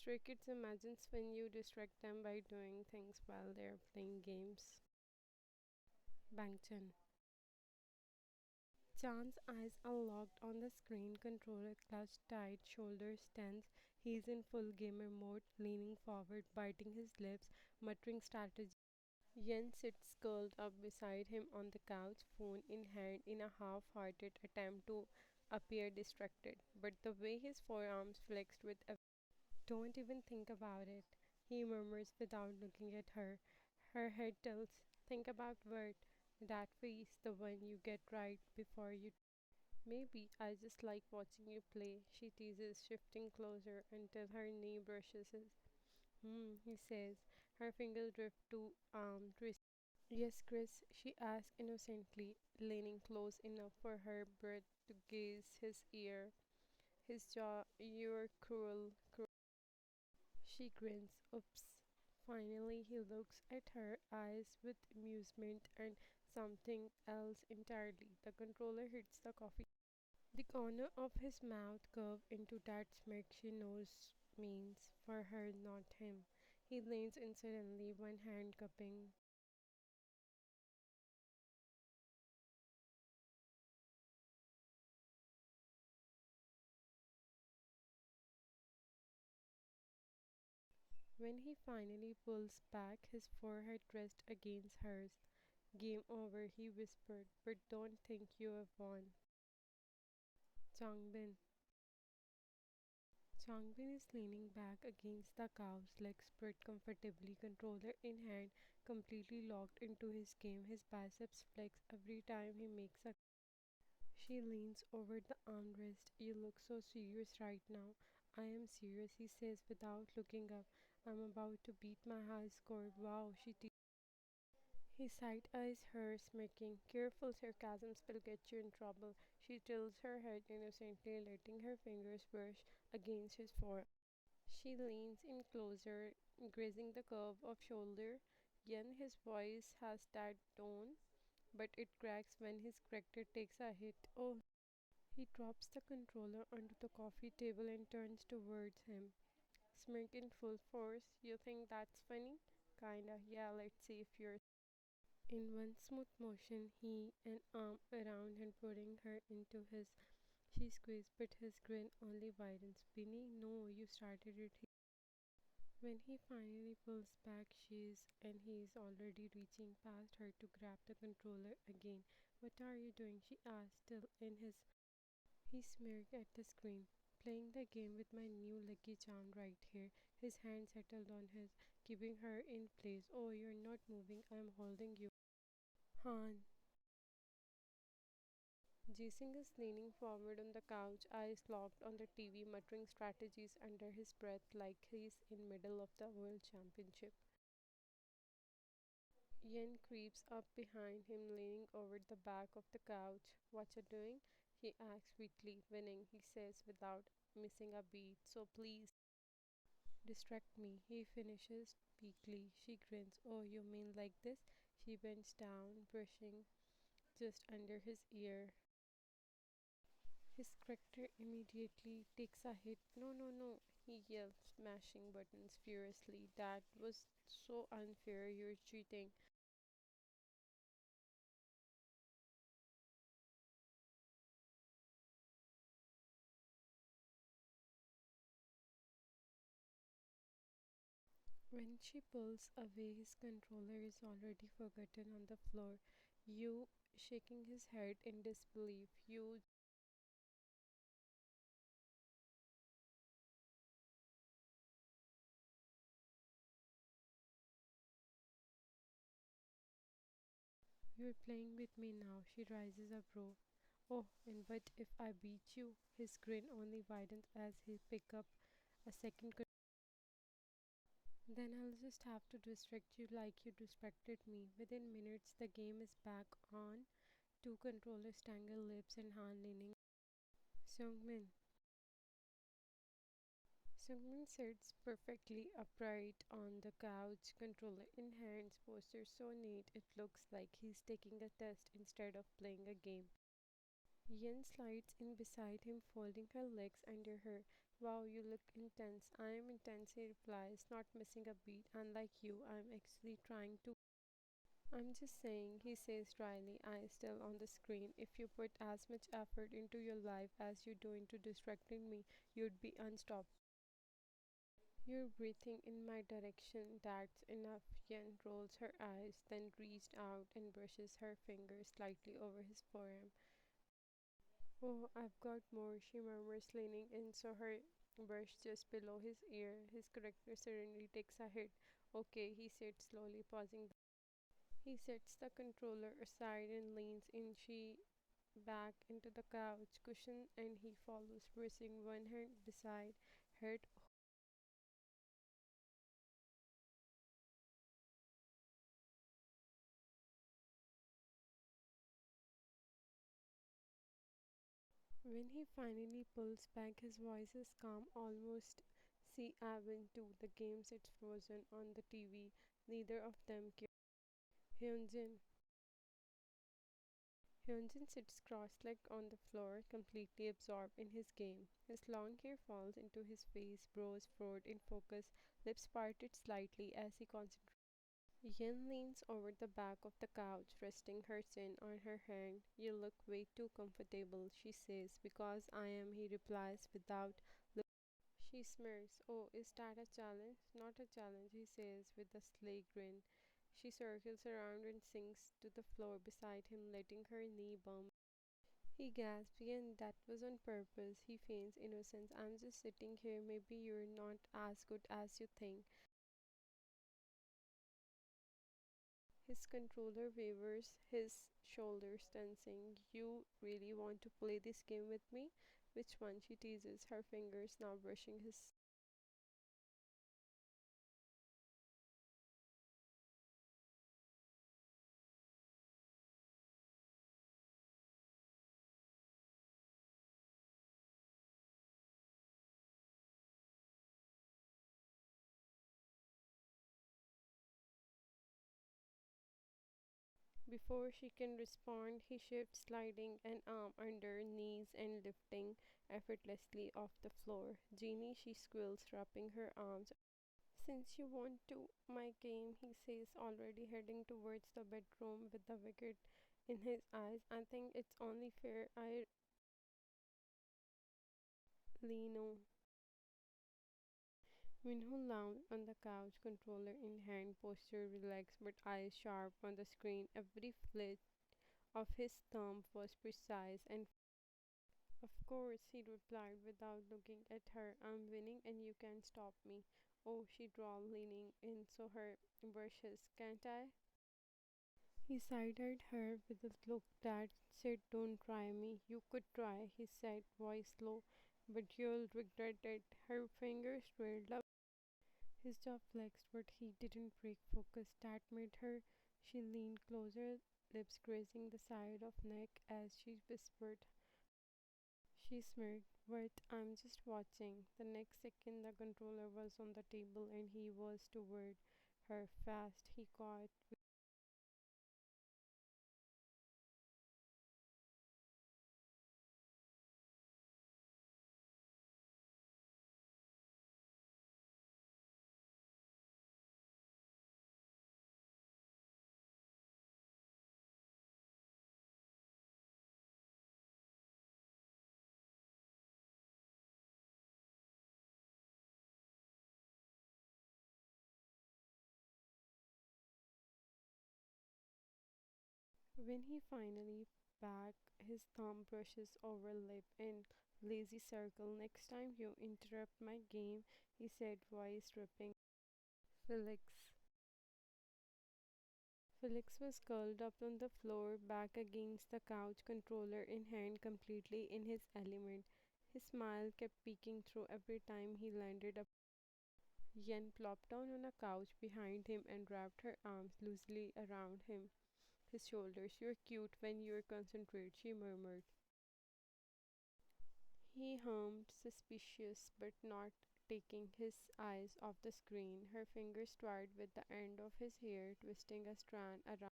Stray Kids imagines when you distract them by doing things while they're playing games. Bangchan. Chan's eyes are locked on the screen, controller clutched tight, shoulders tense. He's in full gamer mode, leaning forward, biting his lips, muttering strategy. Yen sits curled up beside him on the couch, phone in hand, in a half hearted attempt to appear distracted. But the way his forearms flexed with a don't even think about it, he murmurs without looking at her. Her head tilts. Think about what? That face, the one you get right before you. Maybe I just like watching you play, she teases, shifting closer until her knee brushes his. He says. Her fingers drift to twist. Yes, Chris, she asks innocently, leaning close enough for her breath to gaze his ear. His jaw, you're cruel, cruel. She grins. Oops. Finally, he looks at her eyes with amusement and something else entirely. The controller hits the coffee. The corner of his mouth curves into that smirk she knows means for her, not him. He leans in suddenly, one hand cupping. When he finally pulls back, his forehead rests against hers. Game over, he whispered, but don't think you have won. Changbin. Changbin is leaning back against the couch, legs spread comfortably, controller in hand, completely locked into his game. His biceps flex every time he makes a. She leans over the armrest. You look so serious right now. I am serious, he says without looking up. I'm about to beat my high score. Wow, she his side eyes her, smirking. Careful, sarcasms will get you in trouble. She tilts her head innocently, letting her fingers brush against his forearm. She leans in closer, grazing the curve of shoulder. Yen, his voice has that tone, but it cracks when his character takes a hit. Oh, he drops the controller onto the coffee table and turns towards him. Smirk in full force. You think that's funny? Kinda, yeah, let's see if you're. In one smooth motion, he an arm around and putting her into his. She squeezed, but his grin only widens. Binny, no, you started it. When he finally pulls back, and he is already reaching past her to grab the controller again. What are you doing? She asked, still in his. He smirked at the screen. Playing the game with my new lucky charm right here. His hand settled on his, keeping her in place. Oh, you're not moving. I'm holding you. Han. Jisung is leaning forward on the couch, eyes locked on the TV, muttering strategies under his breath like he's in middle of the world championship. Yen creeps up behind him, leaning over the back of the couch. What you doing? He asks weakly. Winning, he says without missing a beat. So please distract me. He finishes weakly. She grins. Oh, you mean like this? She bends down, brushing just under his ear. His character immediately takes a hit. No, no, no, he yells, smashing buttons furiously. That was so unfair. You're cheating. When she pulls away, his controller is already forgotten on the floor. You, shaking his head in disbelief. You, you're playing with me now. She rises up, bro. Oh, and what if I beat you? His grin only widens as he pick up a second. Then I'll just have to distract you like you distracted me. Within minutes, the game is back on. Two controllers tangle lips and hand leaning. Seungmin. Seungmin sits perfectly upright on the couch, controller in hands, posture so neat it looks like he's taking a test instead of playing a game. Yen slides in beside him, folding her legs under her. Wow, you look intense. I am intense, he replies, not missing a beat. Unlike you, I am actually trying to. I'm just saying, he says dryly, eyes still on the screen. If you put as much effort into your life as you do into distracting me, you'd be unstoppable. You're breathing in my direction. That's enough. Yen rolls her eyes, then reached out and brushes her fingers slightly over his forearm. Oh, I've got more, she murmurs, leaning in so her brush just below his ear. His character suddenly takes a hit. Okay, he said slowly, pausing. He sets the controller aside and leans in. She back into the couch cushion and he follows, pressing one hand beside her. When he finally pulls back, his voice is calm, almost see Avon too. The game sits frozen on the TV. Neither of them care. Hyunjin. Hyunjin sits cross-legged on the floor, completely absorbed in his game. His long hair falls into his face, brows furrowed in focus, lips parted slightly as he concentrates. Yen leans over the back of the couch, resting her chin on her hand. You look way too comfortable, she says. Because I am, he replies without look. She smirks. Oh, is that a challenge? Not a challenge, he says with a sly grin. She circles around and sinks to the floor beside him, letting her knee bump. He gasps, Yen, that was on purpose. He feigns innocence. I'm just sitting here. Maybe you're not as good as you think. His controller wavers, his shoulders tensing. You really want to play this game with me? Which one? She teases, her fingers now brushing his. Before she can respond, he shifts, sliding an arm under knees and lifting effortlessly off the floor. Jeannie, she squeals, wrapping her arms. Since you want to, my game, he says, already heading towards the bedroom with the wicket in his eyes. I think it's only fair I leeknow. Minho lounged on the couch, controller in hand, posture relaxed but eyes sharp on the screen. Every flick of his thumb was precise and of course, he replied without looking at her. I'm winning and you can't stop me. Oh, she drawled, leaning in so her brushes. Can't I? He side-eyed her with a look that said, don't try me. You could try, he said, voice low, but you'll regret it. Her fingers trailed up. His jaw flexed, but he didn't break focus. That made her. She leaned closer, lips grazing the side of neck as she whispered. She smirked, but I'm just watching. The next second, the controller was on the table and he was toward her fast. He caught. When he finally back, his thumb brushes over lip in lazy circle. Next time you interrupt my game, he said, voice dripping. Felix. Felix was curled up on the floor, back against the couch, controller in hand, completely in his element. His smile kept peeking through every time he landed up. Yen plopped down on a couch behind him and wrapped her arms loosely around his shoulders. You're cute when you're concentrated, she murmured. He hummed, suspicious but not taking his eyes off the screen. Her fingers toyed with the end of his hair, twisting a strand around.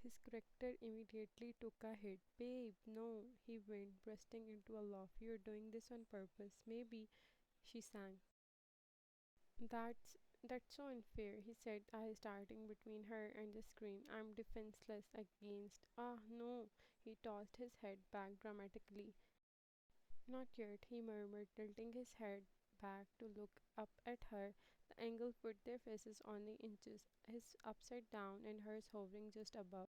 His character immediately took a hit. Babe, no, he went, bursting into a laugh. You're doing this on purpose. Maybe, she sang. That's so unfair, he said, eyes darting between her and the screen. I'm defenseless against. Ah, no. He tossed his head back dramatically. Not yet, he murmured, tilting his head back to look up at her. The angle put their faces only inches, his upside down and hers hovering just above.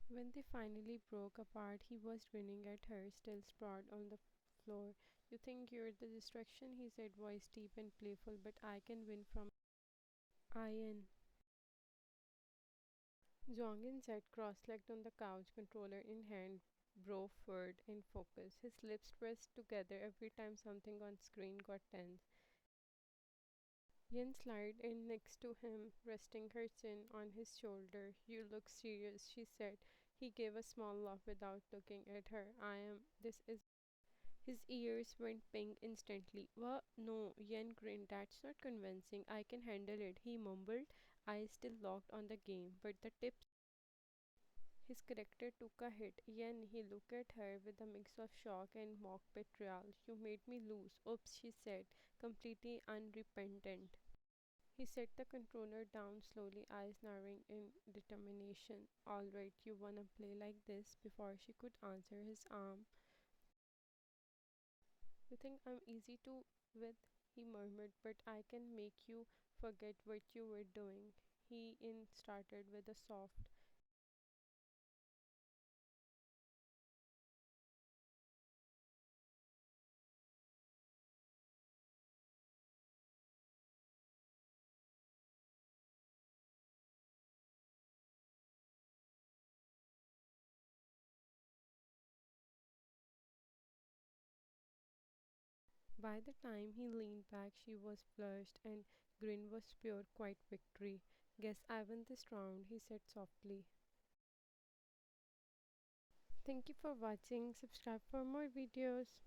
When they finally broke apart, he was grinning at her, still sprawled on the floor. You think you're the distraction, he said, voice deep and playful, but I can win from Ian. Jeongin sat cross-legged on the couch, controller in hand, brow furrowed in focus, his lips pressed together every time something on screen got tense. Yen slid in next to him, resting her chin on his shoulder. You look serious, she said. He gave a small laugh without looking at her. I am. This is. His ears went pink instantly. What? No, Yen grinned. That's not convincing. I can handle it, he mumbled, eyes still locked on the game. But the tips. His character took a hit. Yen, he looked at her with a mix of shock and mock betrayal. You made me lose. Oops, she said, completely unrepentant. He set the controller down slowly, eyes narrowing in determination. All right, you wanna play like this? Before she could answer, his arm. You think I'm easy to with? He murmured, but I can make you forget what you were doing. He in started with a soft. By the time he leaned back, she was flushed and grin was pure quiet victory. Guess I won this round, he said softly. Thank you for watching. Subscribe for more videos.